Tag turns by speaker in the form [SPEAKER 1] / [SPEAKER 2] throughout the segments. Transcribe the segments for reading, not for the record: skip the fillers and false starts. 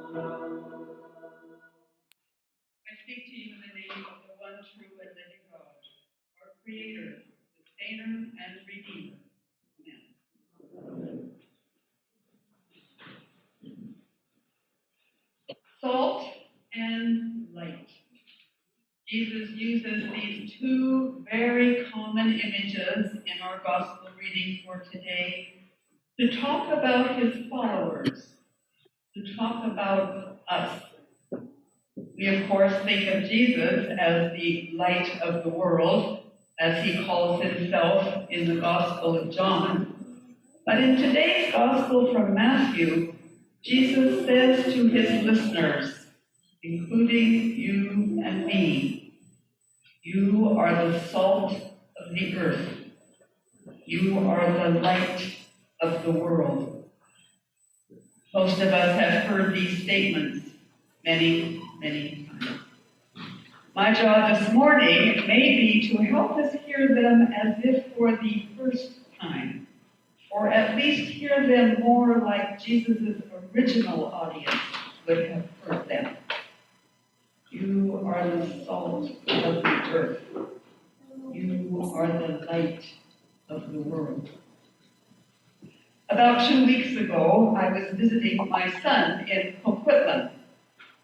[SPEAKER 1] I speak to you in the name of the one true and living God, our Creator, Sustainer, and Redeemer. Amen. Salt and light. Jesus uses these two very common images in our gospel reading for today to talk about his followers, to talk about us. We, of course, think of Jesus as the light of the world, as he calls himself in the Gospel of John. But in today's Gospel from Matthew, Jesus says to his listeners, including you and me, you are the salt of the earth. You are the light of the world. Most of us have heard these statements many, many times. My job this morning may be to help us hear them as if for the first time, or at least hear them more like Jesus' original audience would have heard them. You are the salt of the earth. You are the light of the world. About 2 weeks ago, I was visiting my son in Coquitlam.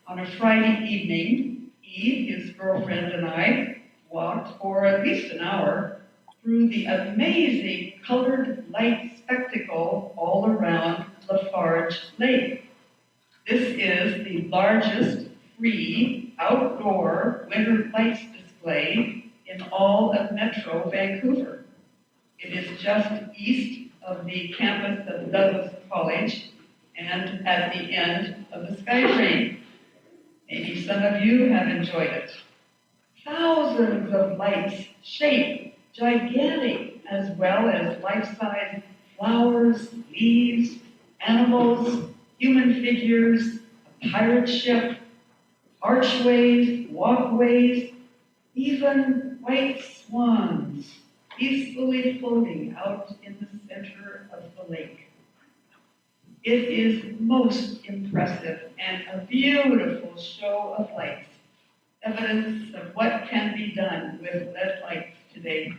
[SPEAKER 1] On a Friday evening, he, his girlfriend, and I walked for at least an hour through the amazing colored light spectacle all around Lafarge Lake. This is the largest free outdoor winter lights display in all of Metro Vancouver. It is just east of the campus of Douglas College and at the end of the Sky Train. Maybe some of you have enjoyed it. Thousands of lights, shaped gigantic, as well as life-size flowers, leaves, animals, human figures, a pirate ship, archways, walkways, even white swans peacefully floating out in the center of the lake. It is most impressive and a beautiful show of lights, evidence of what can be done with LED lights today.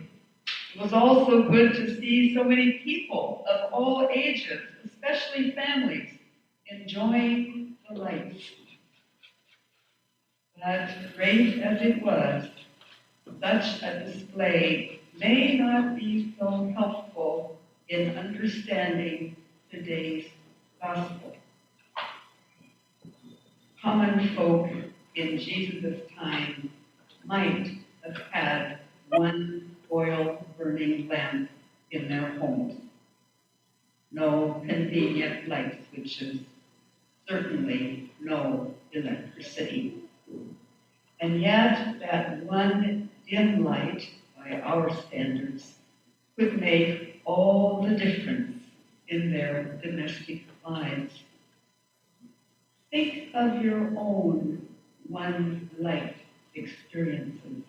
[SPEAKER 1] It was also good to see so many people of all ages, especially families, enjoying the lights. But great as it was, such a display may not be so helpful in understanding today's gospel. Common folk in Jesus' time might have had one oil-burning lamp in their homes. No convenient light switches, certainly no electricity. And yet, that one dim light, by our standards, could make all the difference in their domestic lives. Think of your own one light experiences.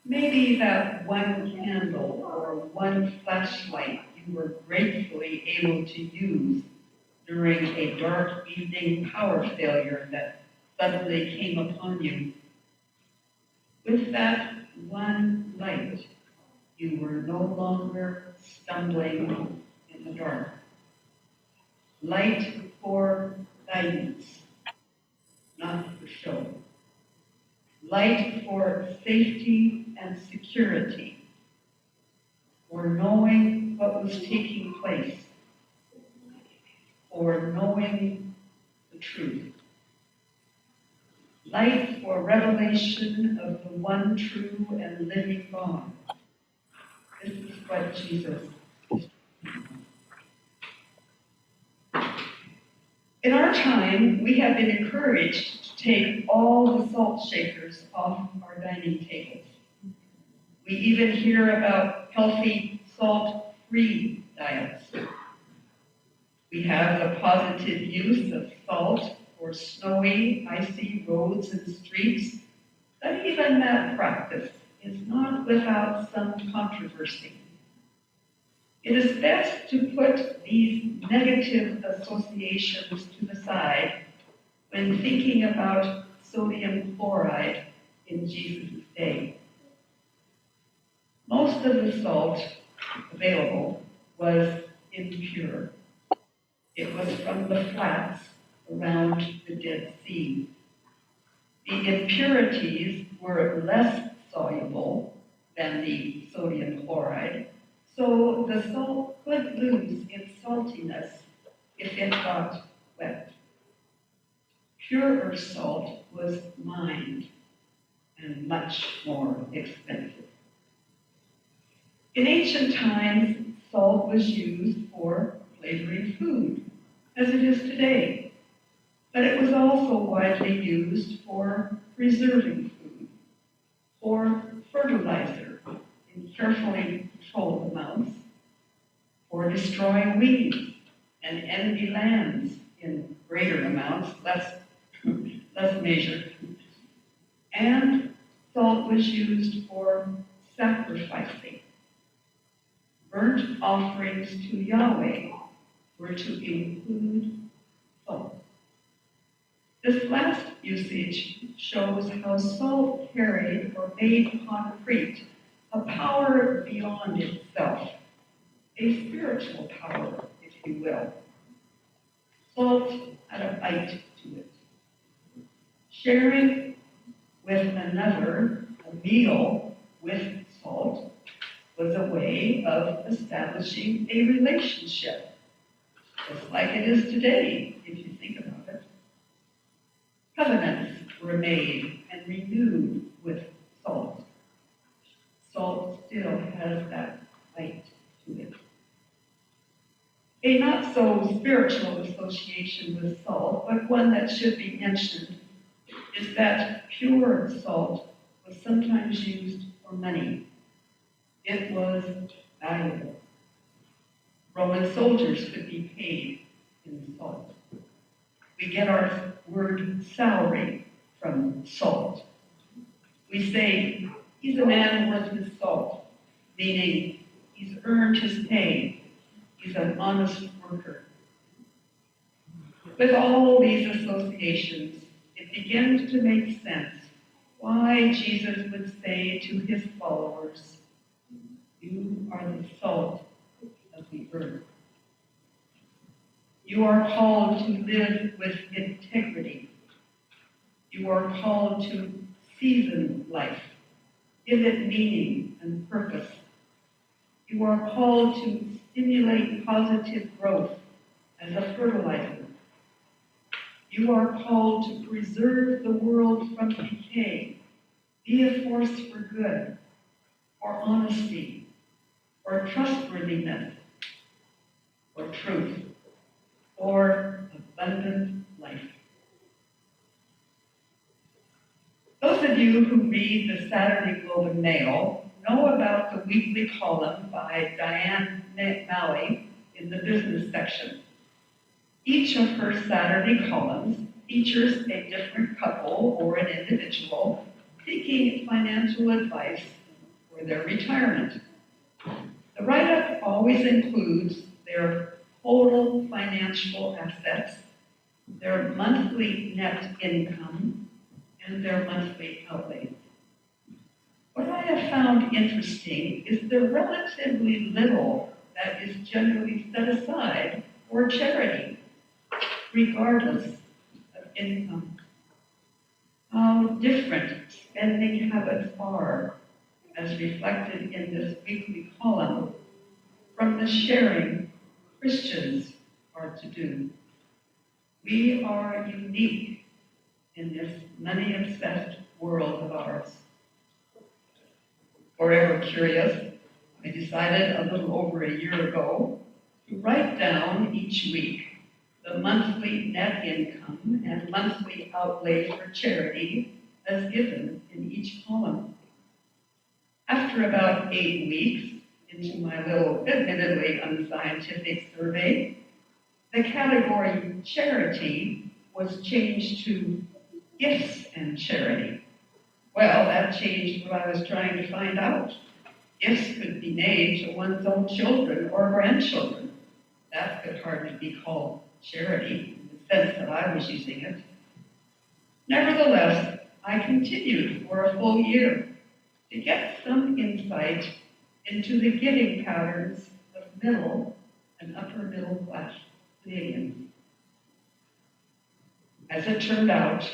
[SPEAKER 1] Maybe that one candle or one flashlight you were gratefully able to use during a dark evening power failure that suddenly came upon you. With that one light, you were no longer stumbling in the dark. Light for guidance, not for show. Light for safety and security, for knowing what was taking place, for knowing the truth. Light for revelation of the one true and living God. This is what Jesus is. In our time, we have been encouraged to take all the salt shakers off our dining tables. We even hear about healthy, salt-free diets. We have the positive use of salt for snowy, icy roads and streets, but even that practice is not without some controversy. It is best to put these negative associations to the side when thinking about sodium chloride in Jesus' day. Most of the salt available was impure. It was from the flats around the Dead Sea. The impurities were less soluble than the sodium chloride, so the salt could lose its saltiness if it got wet. Purer salt was mined and much more expensive. In ancient times, salt was used for flavoring food, as it is today, but it was also widely used for preserving food, for fertilizer in carefully controlled amounts, for destroying weeds and enemy lands in greater amounts, less measured. And salt was used for sacrificing. Burnt offerings to Yahweh were to include salt. This last usage shows how salt carried or made concrete a power beyond itself, a spiritual power, if you will. Salt had a bite to it. Sharing with another a meal with salt was a way of establishing a relationship, just like it is today, if you think about it. Covenants were made and renewed with salt. Salt still has that bite to it. A not so spiritual association with salt, but one that should be mentioned, is that pure salt was sometimes used for money. It was valuable. Roman soldiers could be paid in salt. We get our word salary from salt. We say, he's a man worth his salt, meaning he's earned his pay. He's an honest worker. With all these associations, it begins to make sense why Jesus would say to his followers, "You are the salt of the earth." You are called to live with integrity. You are called to season life, give it meaning and purpose. You are called to stimulate positive growth as a fertilizer. You are called to preserve the world from decay, be a force for good, for honesty, for trustworthiness, for truth, for abundant life. Those of you who read the Saturday Globe and Mail know about the weekly column by Diane Malley in the business section. Each of her Saturday columns features a different couple or an individual seeking financial advice for their retirement. The write-up always includes their total financial assets, their monthly net income, and their monthly outlays. What I have found interesting is the relatively little that is generally set aside for charity, regardless of income. How different spending habits are, as reflected in this weekly column, from the sharing Christians are to do. We are unique in this money-obsessed world of ours. Forever curious, I decided a little over a year ago to write down each week the monthly net income and monthly outlay for charity as given in each column. After about 8 weeks into my little, admittedly unscientific survey, the category charity was changed to gifts and charity. Well, that changed what I was trying to find out. Gifts could be made to one's own children or grandchildren. That could hardly be called charity in the sense that I was using it. Nevertheless, I continued for a full year to get some insight into the giving patterns of middle and upper middle class Canadians. As it turned out,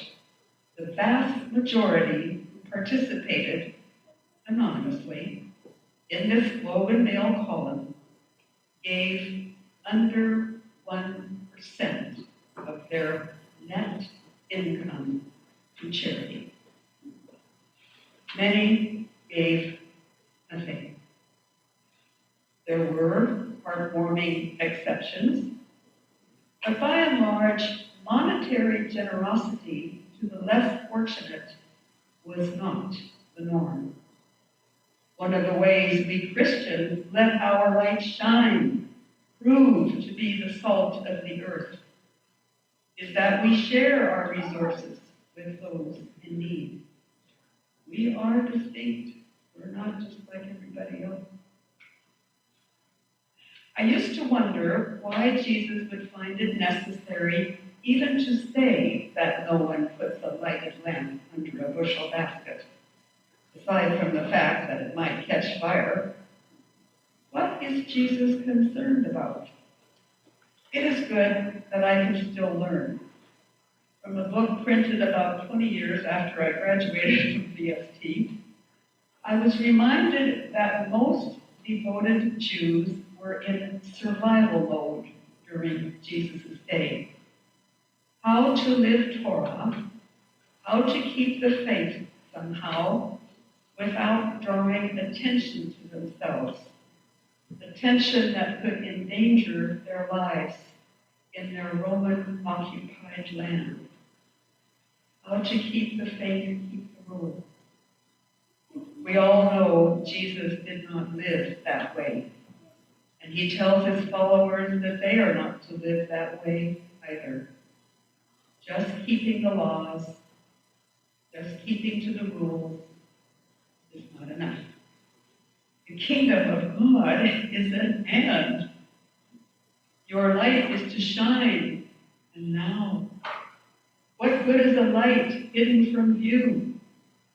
[SPEAKER 1] the vast majority who participated anonymously in this Globe and Mail column gave under 1% of their net income to charity. Many gave nothing. There were heartwarming exceptions, but by and large, monetary generosity to the less fortunate was not the norm. One of the ways we Christians let our light shine, prove to be the salt of the earth, is that we share our resources with those in need. We are distinct. We're not just like everybody else. I used to wonder why Jesus would find it necessary even to say that no one puts a lighted lamp under a bushel basket. Aside from the fact that it might catch fire, what is Jesus concerned about? It is good that I can still learn. From a book printed about 20 years after I graduated from VST, I was reminded that most devoted Jews were in survival mode during Jesus' day. How to live Torah, how to keep the faith somehow without drawing attention to themselves, attention that could endanger their lives in their Roman-occupied land. How to keep the faith and keep the rules. We all know Jesus did not live that way. And he tells his followers that they are not to live that way either. Just keeping the laws, just keeping to the rules is not enough. The kingdom of God is at hand. Your light is to shine, and now. What good is a light hidden from view?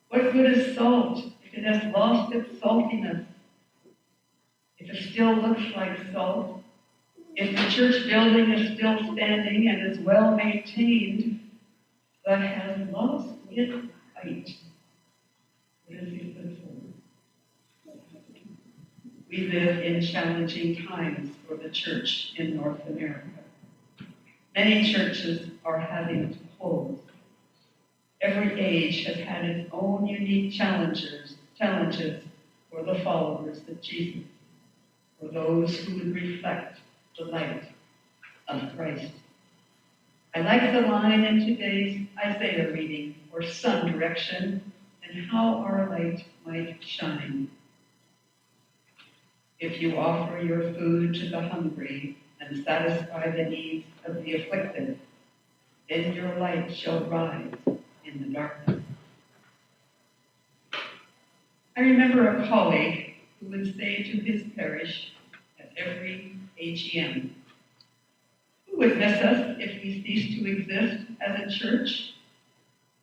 [SPEAKER 1] What good is salt if it has lost its saltiness? If it still looks like salt, if the church building is still standing and is well maintained, but has lost its light, what is it good for? We live in challenging times for the church in North America. Many churches are having to close. Every age has had its own unique challenges for the followers of Jesus, for those who would reflect the light of Christ. I like the line in today's Isaiah reading, or sun direction, and how our light might shine. If you offer your food to the hungry and satisfy the needs of the afflicted, then your light shall rise in the darkness. I remember a colleague who would say to his parish at every AGM, "Who would miss us if we cease to exist as a church?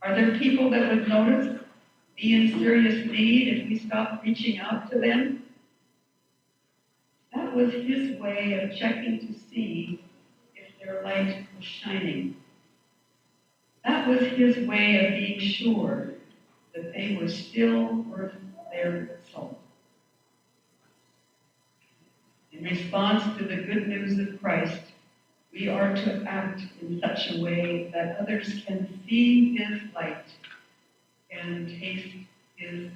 [SPEAKER 1] Are there people that would notice, be in serious need if we stopped reaching out to them?" That was his way of checking to see if their light was shining. That was his way of being sure that they were still worth their salt. In response to the good news of Christ, we are to act in such a way that others can see his light and taste his